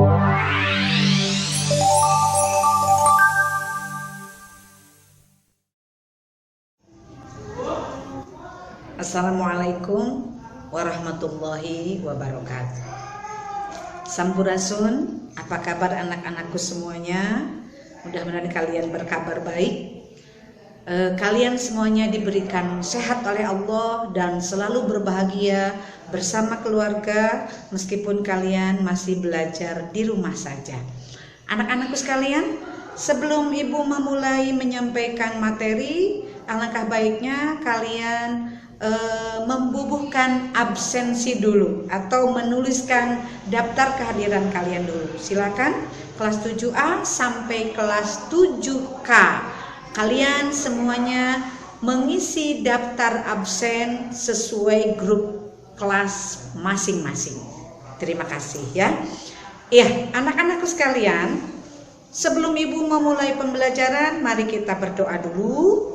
Assalamualaikum warahmatullahi wabarakatuh. Sampurasun, apa kabar anak-anakku semuanya? Mudah-mudahan kalian berkabar baik. Kalian semuanya diberikan sehat oleh Allah dan selalu berbahagia bersama keluarga meskipun kalian masih belajar di rumah saja. Anak-anakku sekalian, sebelum Ibu memulai menyampaikan materi, alangkah baiknya kalian membubuhkan absensi dulu atau menuliskan daftar kehadiran kalian dulu. Silakan kelas 7A sampai kelas 7K. Kalian semuanya mengisi daftar absen sesuai grup kelas masing-masing. Terima kasih ya. Iya, anak-anakku sekalian, sebelum Ibu memulai pembelajaran, mari kita berdoa dulu.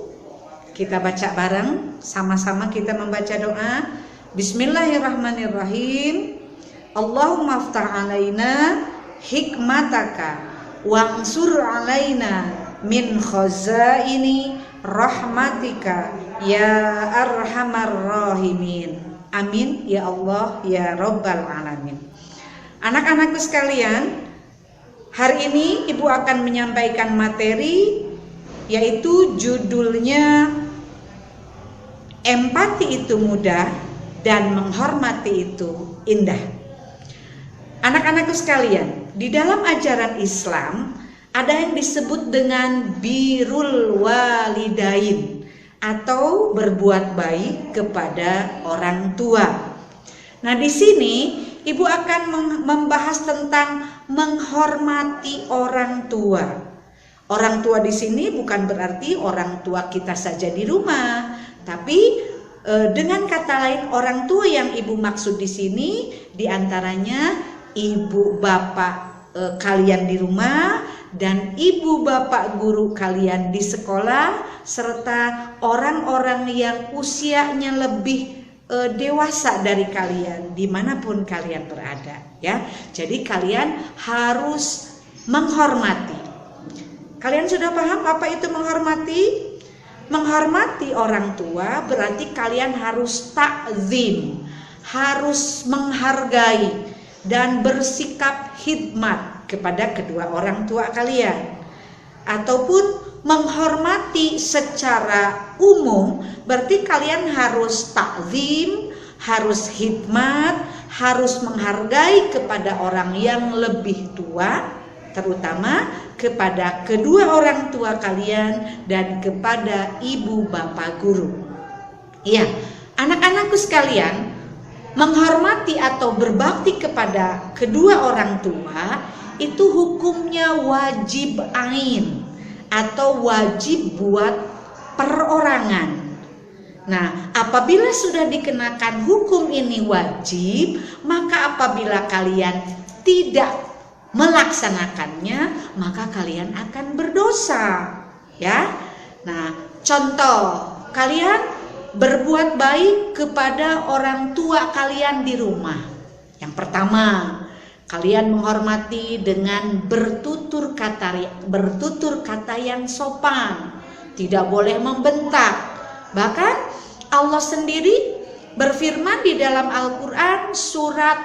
Kita baca bareng, sama-sama kita membaca doa. Bismillahirrahmanirrahim. Allahumma aftah alaina hikmataka wansur alaina min khazaini rahmatika ya arhamar rahimin. Amin ya Allah ya Rabbal alamin. Anak-anakku sekalian, hari ini Ibu akan menyampaikan materi yaitu judulnya empati itu mudah dan menghormati itu indah. Anak-anakku sekalian, di dalam ajaran Islam ada yang disebut dengan birrul walidain atau berbuat baik kepada orang tua. Nah, di sini Ibu akan membahas tentang menghormati orang tua. Orang tua di sini bukan berarti orang tua kita saja di rumah, tapi dengan kata lain orang tua yang Ibu maksud di sini diantaranya ibu bapak kalian di rumah dan ibu bapak guru kalian di sekolah serta orang-orang yang usianya lebih dewasa dari kalian dimanapun kalian berada ya. Jadi kalian harus menghormati. Kalian sudah paham apa itu menghormati? Menghormati orang tua berarti kalian harus ta'zim, harus menghargai dan bersikap khidmat kepada kedua orang tua kalian. Ataupun menghormati secara umum berarti kalian harus ta'zim, harus khidmat, harus menghargai kepada orang yang lebih tua, terutama kepada kedua orang tua kalian dan kepada ibu bapak guru. Iya, anak-anakku sekalian, menghormati atau berbakti kepada kedua orang tua itu hukumnya wajib ain atau wajib buat perorangan. Nah, apabila sudah dikenakan hukum ini wajib, maka apabila kalian tidak melaksanakannya, maka kalian akan berdosa, ya. Nah, contoh, kalian berbuat baik kepada orang tua kalian di rumah. Yang pertama, kalian menghormati dengan bertutur kata yang sopan, tidak boleh membentak. Bahkan Allah sendiri berfirman di dalam Al-Quran surat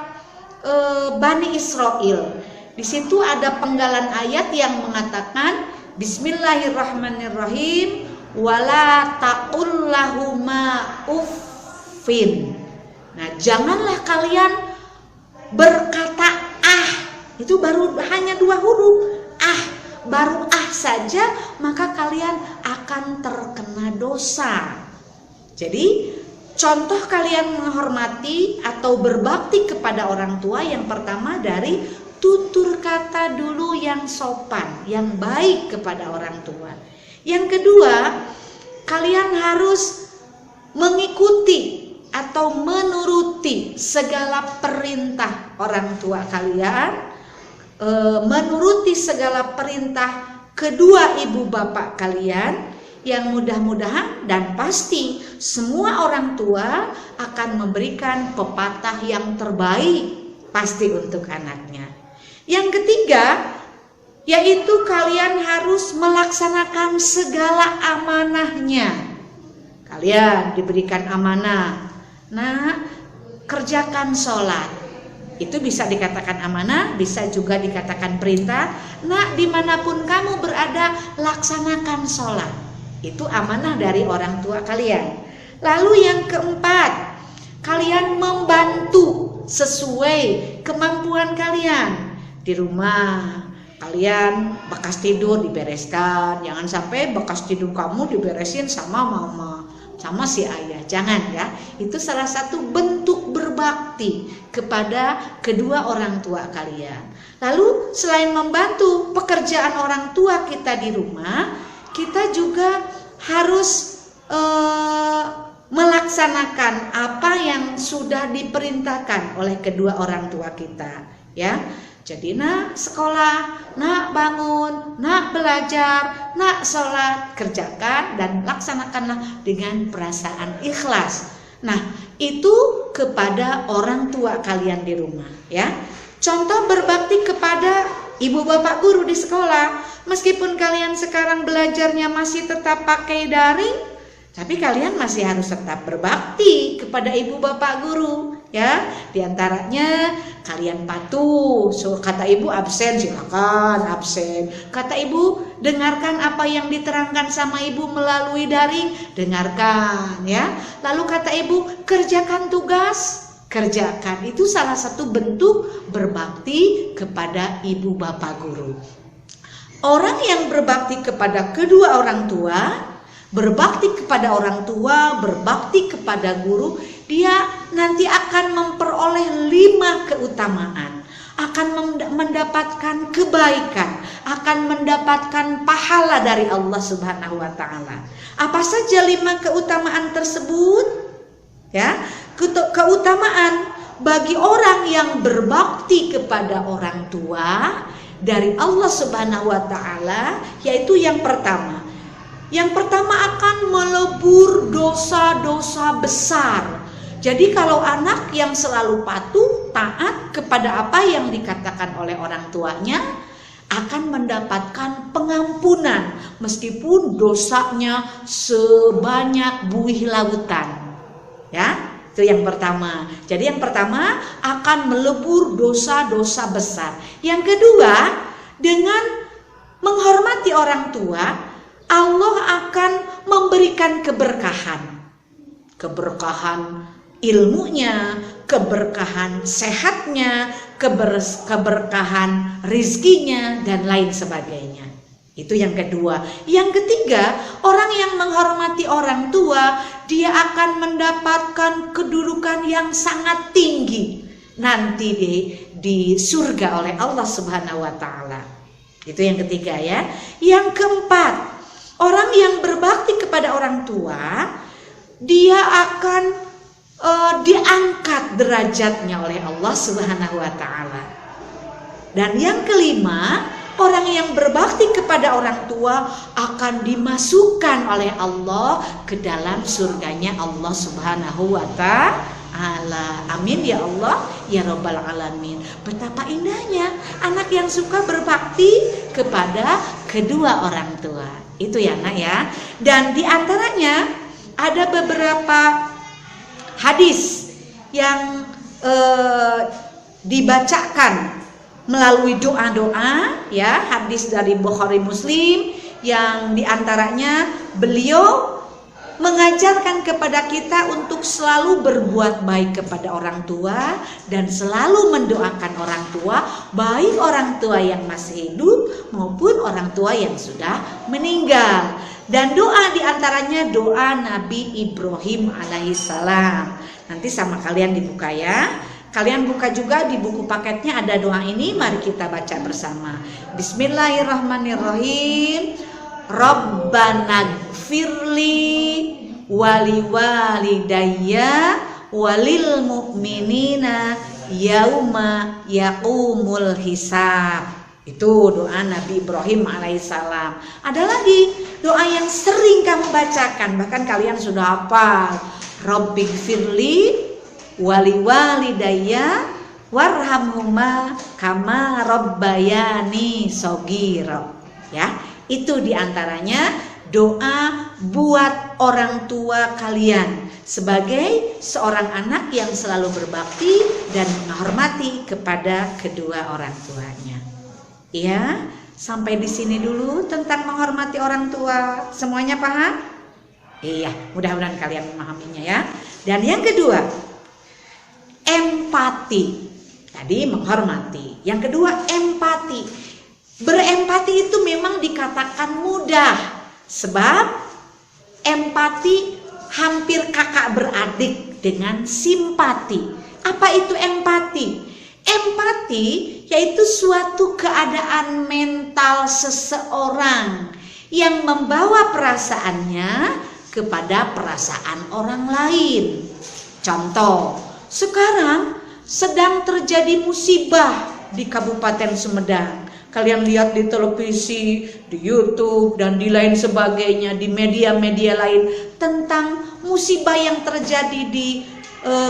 Bani Israel. Di situ ada penggalan ayat yang mengatakan Bismillahirrahmanirrahim wala taqul lahuma uffin. Nah, janganlah kalian berkata itu baru hanya 2 huruf, baru saja maka kalian akan terkena dosa. Jadi contoh kalian menghormati atau berbakti kepada orang tua yang pertama dari tutur kata dulu yang sopan, yang baik kepada orang tua. Yang kedua, kalian harus mengikuti atau menuruti segala perintah orang tua kalian, menuruti segala perintah kedua ibu bapak kalian, yang mudah-mudahan dan pasti semua orang tua akan memberikan pepatah yang terbaik pasti untuk anaknya. Yang ketiga, yaitu kalian harus melaksanakan segala amanahnya. Kalian diberikan amanah. Nah, kerjakan sholat. Itu bisa dikatakan amanah, bisa juga dikatakan perintah. Nah, dimanapun kamu berada, laksanakan sholat. Itu amanah dari orang tua kalian. Lalu yang keempat, kalian membantu sesuai kemampuan kalian. Di rumah kalian bekas tidur dibereskan, jangan sampai bekas tidur kamu diberesin sama mama, sama si ayah, jangan ya. Itu salah satu bentuk berbakti kepada kedua orang tua kalian. Lalu selain membantu pekerjaan orang tua kita di rumah, kita juga harus melaksanakan apa yang sudah diperintahkan oleh kedua orang tua kita, ya. Jadi nak sekolah, nak bangun, nak belajar, nak sholat, kerjakan dan laksanakanlah dengan perasaan ikhlas. Nah, itu kepada orang tua kalian di rumah, ya. Contoh berbakti kepada ibu bapak guru di sekolah. Meskipun kalian sekarang belajarnya masih tetap pakai daring, tapi kalian masih harus tetap berbakti kepada ibu bapak guru, ya. Di antaranya kalian patuh. So, kata ibu absen, silakan absen. Kata ibu dengarkan apa yang diterangkan sama ibu melalui daring, dengarkan, ya. Lalu kata ibu kerjakan tugas, kerjakan. Itu salah satu bentuk berbakti kepada ibu bapak guru. Orang yang berbakti kepada kedua orang tua, berbakti kepada orang tua, berbakti kepada guru, dia nanti akan memperoleh 5 keutamaan, akan mendapatkan kebaikan, akan mendapatkan pahala dari Allah Subhanahu wa taala. Apa saja 5 keutamaan tersebut? Ya, keutamaan bagi orang yang berbakti kepada orang tua dari Allah Subhanahu wa taala, yaitu yang pertama. Yang pertama akan melebur dosa-dosa besar. Jadi kalau anak yang selalu patuh, taat kepada apa yang dikatakan oleh orang tuanya, akan mendapatkan pengampunan meskipun dosanya sebanyak buih lautan. Ya, itu yang pertama. Jadi yang pertama akan melebur dosa-dosa besar. Yang kedua, dengan menghormati orang tua, Allah akan memberikan keberkahan. Keberkahan ilmunya, keberkahan sehatnya, keberkahan rizkinya, dan lain sebagainya. Itu yang kedua. Yang ketiga, orang yang menghormati orang tua, dia akan mendapatkan kedudukan yang sangat tinggi nanti di surga oleh Allah Subhanahu wa taala. Itu yang ketiga, ya. Yang keempat, orang yang berbakti kepada orang tua, dia akan diangkat derajatnya oleh Allah Subhanahu wa taala. Dan yang kelima, orang yang berbakti kepada orang tua akan dimasukkan oleh Allah ke dalam surganya Allah Subhanahu wa ta'ala. Amin ya Allah ya Rabbal alamin. Betapa indahnya anak yang suka berbakti kepada kedua orang tua. Itu ya nak ya. Dan di antaranya ada beberapa hadis yang dibacakan melalui doa-doa, ya, hadis dari Bukhari Muslim yang diantaranya beliau mengajarkan kepada kita untuk selalu berbuat baik kepada orang tua dan selalu mendoakan orang tua, baik orang tua yang masih hidup maupun orang tua yang sudah meninggal. Dan doa diantaranya doa Nabi Ibrahim alaihissalam. Nanti sama kalian dibuka ya. Kalian buka juga di buku paketnya ada doa ini. Mari kita baca bersama. Bismillahirrahmanirrahim. Rabbana gfirli wali walidayya walil mu'minina yauma yaqumul hisab. Itu doa Nabi Ibrahim alaihissalam. Ada lagi doa yang sering kamu bacakan, bahkan kalian sudah hafal. Rabbighfirli wali walidayya warhamhuma kama rabbayani shogiro. Ya, itu diantaranya doa buat orang tua kalian sebagai seorang anak yang selalu berbakti dan menghormati kepada kedua orang tuanya. Ya, sampai di sini dulu tentang menghormati orang tua. Semuanya paham? Iya, mudah-mudahan kalian memahaminya ya. Dan yang kedua, empati. Tadi menghormati. Yang kedua, empati. Berempati itu memang dikatakan mudah, sebab empati hampir kakak beradik dengan simpati. Apa itu empati? Empati yaitu suatu keadaan mental seseorang yang membawa perasaannya kepada perasaan orang lain. Contoh, sekarang sedang terjadi musibah di Kabupaten Sumedang. Kalian lihat di televisi, di YouTube, dan di lain sebagainya, di media-media lain tentang musibah yang terjadi di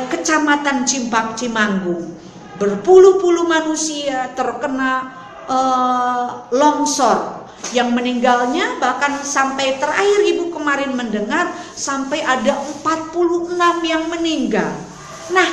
Kecamatan Cimpak Cimanggung. Berpuluh-puluh manusia terkena longsor, yang meninggalnya bahkan sampai terakhir ibu kemarin mendengar sampai ada 46 yang meninggal. Nah,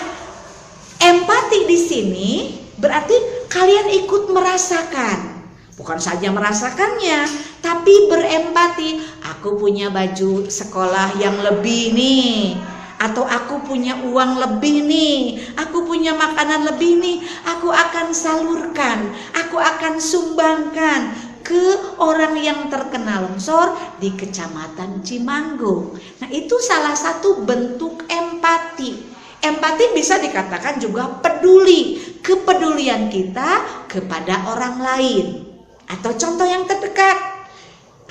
empati di sini berarti kalian ikut merasakan, bukan saja merasakannya, tapi berempati. Aku punya baju sekolah yang lebih nih, atau aku punya uang lebih nih, aku punya makanan lebih nih, aku akan salurkan, aku akan sumbangkan ke orang yang terkena longsor di Kecamatan Cimanggung. Nah, itu salah satu bentuk empati. Empati bisa dikatakan juga peduli, kepedulian kita kepada orang lain. Atau contoh yang terdekat,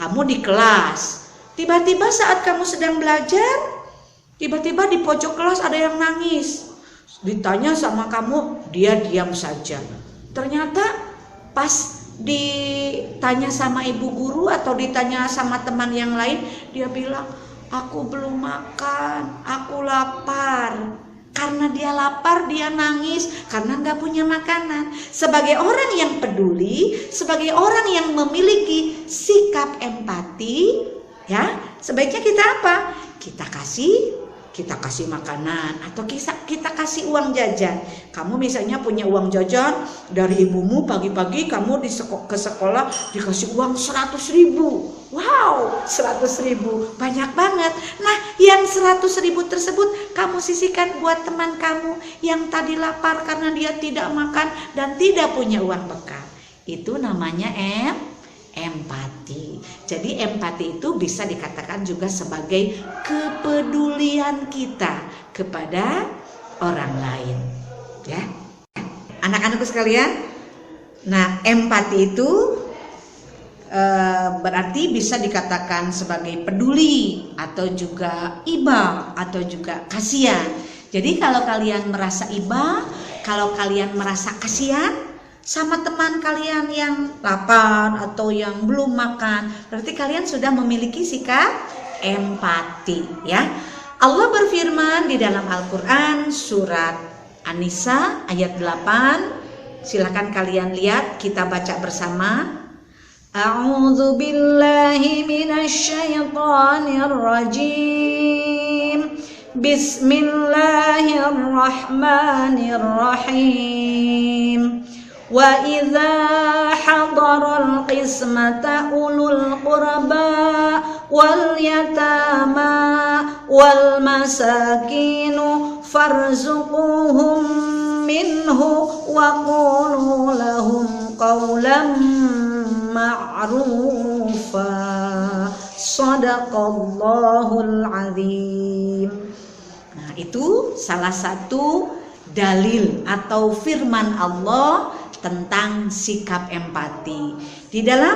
kamu di kelas, tiba-tiba saat kamu sedang belajar, tiba-tiba di pojok kelas ada yang nangis. Ditanya sama kamu, dia diam saja. Ternyata pas ditanya sama ibu guru atau ditanya sama teman yang lain, dia bilang, aku belum makan, aku lapar. Karena dia lapar, dia nangis karena nggak punya makanan. Sebagai orang yang peduli, sebagai orang yang memiliki sikap empati, ya, sebaiknya kita apa? Kita kasih makanan atau kita kasih uang jajan. Kamu misalnya punya uang jajan dari ibumu, pagi-pagi kamu ke sekolah dikasih uang 100.000. Wow, 100.000 banyak banget. Nah, yang 100.000 tersebut kamu sisihkan buat teman kamu yang tadi lapar karena dia tidak makan dan tidak punya uang bekal. Itu namanya empati. Jadi empati itu bisa dikatakan juga sebagai kepedulian kita kepada orang lain, ya. Anak-anakku sekalian, nah empati itu berarti bisa dikatakan sebagai peduli atau juga iba atau juga kasihan. Jadi kalau kalian merasa iba, kalau kalian merasa kasihan sama teman kalian yang lapar atau yang belum makan, berarti kalian sudah memiliki sikap empati, ya. Allah berfirman di dalam Al-Qur'an surat An-Nisa ayat 8. Silakan kalian lihat, kita baca bersama. A'udzu billahi minasyaitonir rajim. Bismillahirrahmanirrahim. Wa idza hadaral qismata ulul qurba wal yatama wal masakinu farzuquhum minhu wa qulu lahum qawlan ma'rufa. Shadaqallahul azim. Nah, itu salah satu dalil atau firman Allah tentang sikap empati. Di dalam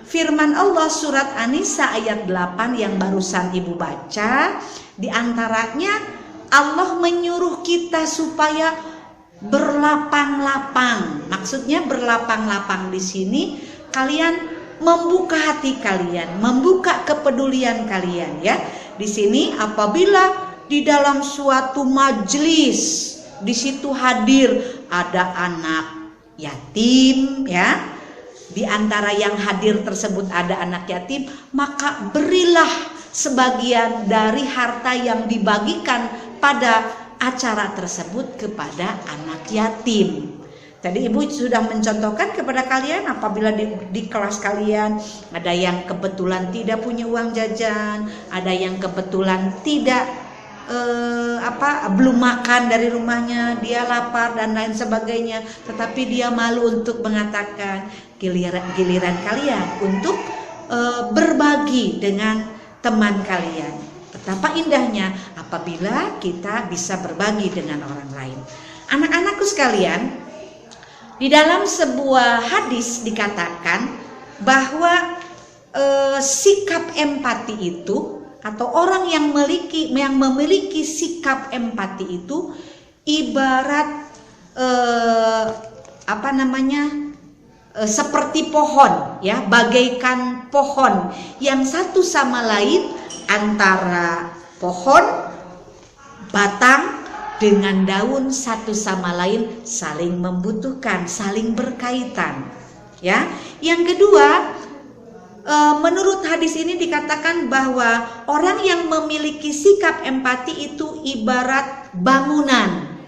firman Allah surat An-Nisa ayat 8 yang barusan ibu baca, di antaranya Allah menyuruh kita supaya berlapang-lapang. Maksudnya berlapang-lapang di sini kalian membuka hati kalian, membuka kepedulian kalian, ya. Di sini apabila di dalam suatu majelis, di situ hadir ada anak yatim ya. Di antara yang hadir tersebut ada anak yatim, maka berilah sebagian dari harta yang dibagikan pada acara tersebut kepada anak yatim. Tadi ibu sudah mencontohkan kepada kalian apabila di kelas kalian ada yang kebetulan tidak punya uang jajan, ada yang kebetulan tidak belum makan dari rumahnya, dia lapar dan lain sebagainya, tetapi dia malu untuk mengatakan, giliran kalian untuk berbagi dengan teman kalian. Betapa indahnya apabila kita bisa berbagi dengan orang lain. Anak-anakku sekalian, di dalam sebuah hadis dikatakan bahwa sikap empati itu, atau orang yang memiliki sikap empati itu ibarat seperti pohon ya, bagaikan pohon yang satu sama lain, antara pohon batang dengan daun satu sama lain saling membutuhkan, saling berkaitan ya. Yang kedua, menurut hadis ini dikatakan bahwa orang yang memiliki sikap empati itu ibarat bangunan,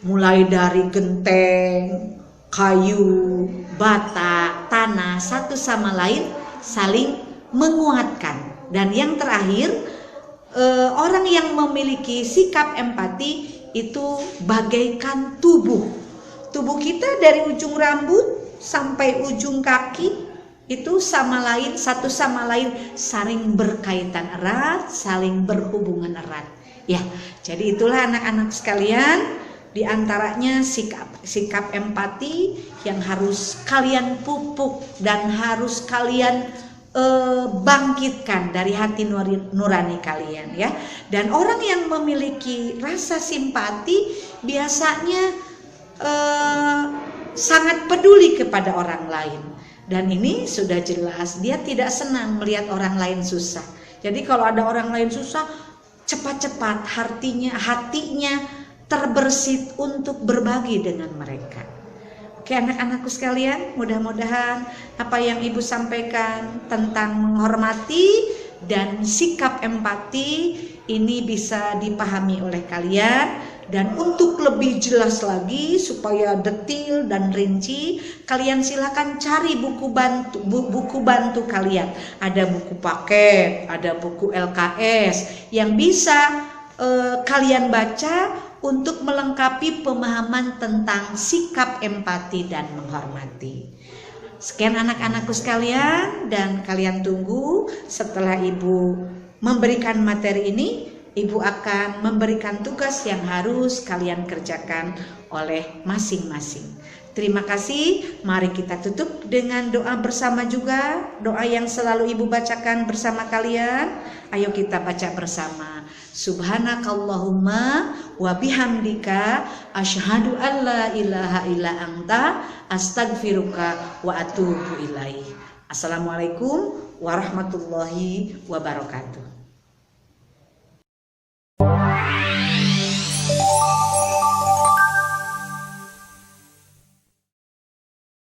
mulai dari genteng, kayu, bata, tanah, satu sama lain saling menguatkan. Dan yang terakhir, orang yang memiliki sikap empati itu bagaikan tubuh. Tubuh kita dari ujung rambut sampai ujung kaki itu satu sama lain saling berkaitan erat, saling berhubungan erat. Ya, jadi itulah anak-anak sekalian, di antaranya sikap empati yang harus kalian pupuk dan harus kalian bangkitkan dari hati nurani kalian ya. Dan orang yang memiliki rasa simpati biasanya sangat peduli kepada orang lain. Dan ini sudah jelas, dia tidak senang melihat orang lain susah. Jadi kalau ada orang lain susah, cepat-cepat hatinya terbersit untuk berbagi dengan mereka. Oke anak-anakku sekalian, mudah-mudahan apa yang ibu sampaikan tentang menghormati dan sikap empati ini bisa dipahami oleh kalian. Dan untuk lebih jelas lagi supaya detail dan rinci, kalian silakan cari buku bantu kalian. Ada buku paket, ada buku LKS yang bisa kalian baca untuk melengkapi pemahaman tentang sikap empati dan menghormati. Sekian anak-anakku sekalian, dan kalian tunggu setelah ibu memberikan materi ini, ibu akan memberikan tugas yang harus kalian kerjakan oleh masing-masing. Terima kasih. Mari kita tutup dengan doa bersama juga. Doa yang selalu ibu bacakan bersama kalian. Ayo kita baca bersama. Subhanakallahumma wa bihamdika asyhadu an la ilaha illa anta astaghfiruka wa atubu ilaih. Assalamualaikum warahmatullahi wabarakatuh.